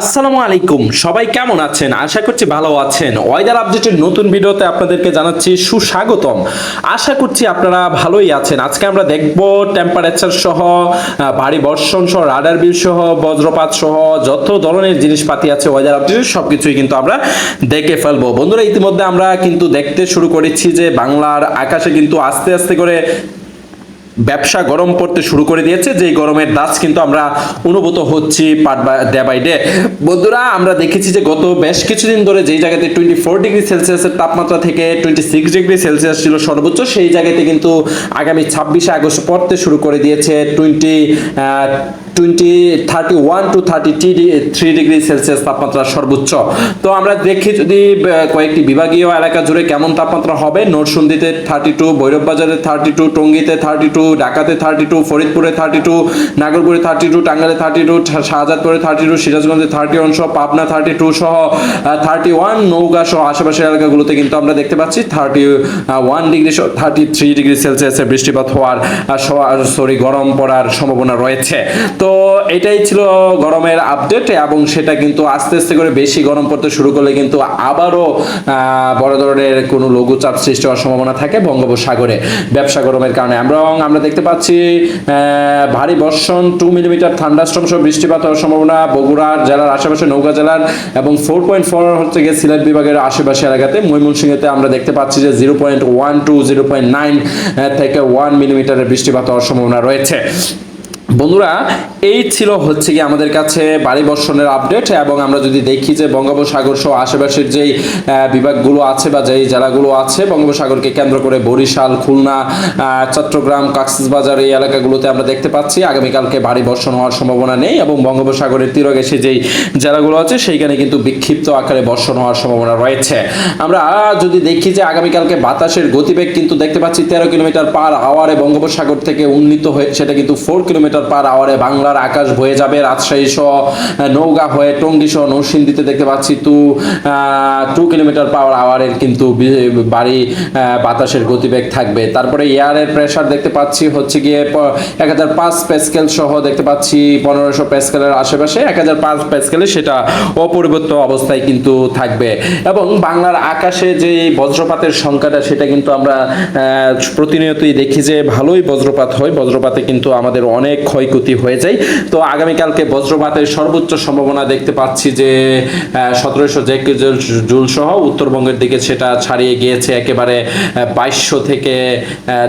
আসসালামু আলাইকুম, সবাই কেমন আছেন? আশা করছি ভালো আছেন। ওয়েদার আপডেটের নতুন ভিডিওতে আপনাদেরকে জানাচ্ছি সুস্বাগতম। আশা করছি আপনারা ভালোই আছেন। আজকে আমরা দেখব টেম্পারেচার সহ ভারী বর্ষণ সহ রাডার বিল সহ বজ্রপাত সহ যত ধরনের জিনিসপাতি আছে ওয়েদার আপডেটের সবকিছুই কিন্তু আমরা দেখে ফেলবো। বন্ধুরা, ইতিমধ্যে আমরা কিন্তু দেখতে শুরু করেছি যে বাংলার আকাশে কিন্তু আস্তে আস্তে করে ব্যবসা গরম পড়তে শুরু করে দিয়েছে, যেই গরমের দাজ কিন্তু আমরা অনুভূত হচ্ছি ডে বাই ডে। বন্ধুরা, আমরা দেখেছি যে গত বেশ কিছুদিন ধরে যেই জায়গাতে 24 ডিগ্রি সেলসিয়াসের তাপমাত্রা থেকে 26 ডিগ্রি সেলসিয়াস ছিল সর্বোচ্চ, সেই জায়গাতে কিন্তু আগামী 26 আগস্ট পড়তে শুরু করে দিয়েছে 31 to 33 ডিগ্রি সেলসিয়াস তাপমাত্রা সর্বোচ্চ। তো আমরা দেখি যদি কয়েকটি বিভাগীয় এলাকা জুড়ে কেমন তাপমাত্রা হবে। নরসিংদীতে 32, ভৈরববাজারে 32, টঙ্গীতে 32, ঢাকাতে 32, ফরিদপুরে 32, নাগরপুরে 32, টাঙ্গাইলে 32, শাহজাদপুরে 32, সিরাজগঞ্জে 31 সহ পাবনা 32 সহ 31, নওগাঁ সহ আশেপাশের এলাকাগুলোতে কিন্তু আমরা দেখতে পাচ্ছি 31 ডিগ্রি 33 ডিগ্রি সেলসিয়াসের বৃষ্টিপাত হওয়ার গরম পড়ার সম্ভাবনা রয়েছে। তো এটাই ছিল গরমের আপডেট, এবং সেটা কিন্তু আস্তে আস্তে করে বেশি গরম পড়তে শুরু করলে কিন্তু আবারও বড় ধরনের কোনো লঘুচাপ সৃষ্টি হওয়ার সম্ভাবনা থাকে বঙ্গোপসাগরে ব্যবসা গরমের কারণে। আমরা দেখতে পাচ্ছি ভারী বর্ষণ 2 মিলিমিটার থান্ডারস্টর্ম সহ বৃষ্টিপাত হওয়ার সম্ভাবনা বগুড়া জেলার আশেপাশে, নওগাঁ জেলার এবং 4.4 হচ্ছে গিয়ে সিলেট বিভাগের আশেপাশে এলাকাতে। ময়মনসিংহেতে আমরা দেখতে পাচ্ছি যে 0.1 to 0.9 থেকে 1 মিলিমিটারের বৃষ্টিপাত হওয়ার সম্ভাবনা রয়েছে। বন্ধুরা, এই ছিল হচ্ছে কি আমাদের কাছে ভারী বর্ষণের আপডেট। এবং আমরা যদি দেখি যে বঙ্গোপসাগর সহ আশেপাশের যেই বিভাগগুলো আছে বা যেই জেলাগুলো আছে বঙ্গোপসাগরকে কেন্দ্র করে, বরিশাল, খুলনা, চট্টগ্রাম, কক্সবাজার এই এলাকাগুলোতে আমরা দেখতে পাচ্ছি আগামীকালকে ভারী বর্ষণ হওয়ার সম্ভাবনা নেই, এবং বঙ্গোপসাগরের তীরঘেঁষে যেই জেলাগুলো আছে সেইখানে কিন্তু বিক্ষিপ্ত আকারে বর্ষণ হওয়ার সম্ভাবনা রয়েছে। আমরা যদি দেখি যে আগামীকালকে বাতাসের গতিবেগ কিন্তু দেখতে পাচ্ছি 13 কিলোমিটার পার আওয়ারে বঙ্গোপসাগর থেকে উন্নীত হয়ে সেটা কিন্তু 4 কিলোমিটার পার আওয়ারে বাংলার আকাশ বয়ে যাবে। রাজশাহী সহ নওগাঁ হয়ে টঙ্গী সহ নরসিংদীতে দেখতে পাচ্ছি 2 কিলোমিটার পার আওয়ারের কিন্তু ভারী বাতাসের গতিবেগ থাকবে। তারপরে এয়ারের প্রেসার দেখতে পাচ্ছি হচ্ছে গিয়ে 1005 প্যাসকেল সহ দেখতে পাচ্ছি 1500 প্যাসকেলের আশেপাশে, 1005 প্যাসকেলে সেটা অপরিবর্তিত অবস্থায় কিন্তু থাকবে। এবং বাংলার আকাশে যে বজ্রপাতের সংখ্যাটা সেটা কিন্তু আমরা প্রতিনিয়তই দেখি যে ভালোই বজ্রপাত হয়। বজ্রপাতে কিন্তু আমাদের অনেক ক্ষয়ক্ষতি হয়ে যায়। তো আগামীকালকে বজ্রপাতের সর্বোচ্চ সম্ভাবনা দেখতে পাচ্ছি যে 1700 জেকে জুল সহ উত্তরবঙ্গের দিকে সেটা ছাড়িয়ে গিয়েছে একেবারে 2200 থেকে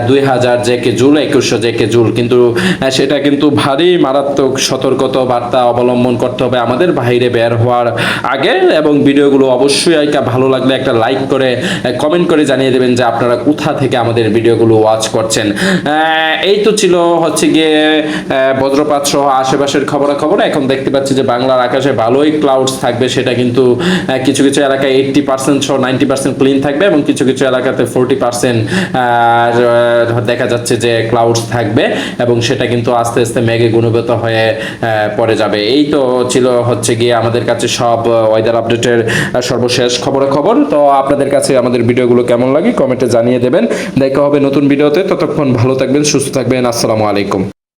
2000 জেকে জুল, 2100 জেকে জুল। কিন্তু সেটা কিন্তু ভারী মারাত্মক সতর্কতা বার্তা অবলম্বন করতে হবে আমাদের বাইরে বের হওয়ার আগে। এবং ভিডিওগুলো অবশ্যই ভালো লাগলে একটা লাইক করে কমেন্ট করে জানিয়ে দেবেন যে আপনারা কোথা থেকে আমাদের ভিডিওগুলো ওয়াচ করছেন। এই তো ছিল হচ্ছে গিয়ে বজ্রপাত সহ আশেপাশের খবরাখবর। এখন দেখতে পাচ্ছি যে বাংলার আকাশে ভালোই ক্লাউডস থাকবে, সেটা কিন্তু কিছু কিছু এলাকায় 80% সহ 90% ক্লিন থাকবে, এবং কিছু কিছু এলাকাতে 40% দেখা যাচ্ছে যে ক্লাউডস থাকবে, এবং সেটা কিন্তু আস্তে আস্তে মেঘে ঘনীভূত হয়ে পড়ে যাবে। এই তো ছিল হচ্ছে গিয়ে আমাদের কাছে সব ওয়েদার আপডেটের সর্বশেষ খবরাখবর। তো আপনাদের কাছে আমাদের ভিডিওগুলো কেমন লাগে কমেন্টে জানিয়ে দেবেন। দেখা হবে নতুন ভিডিওতে, ততক্ষণ ভালো থাকবেন, সুস্থ থাকবেন। আসসালামু আলাইকুম।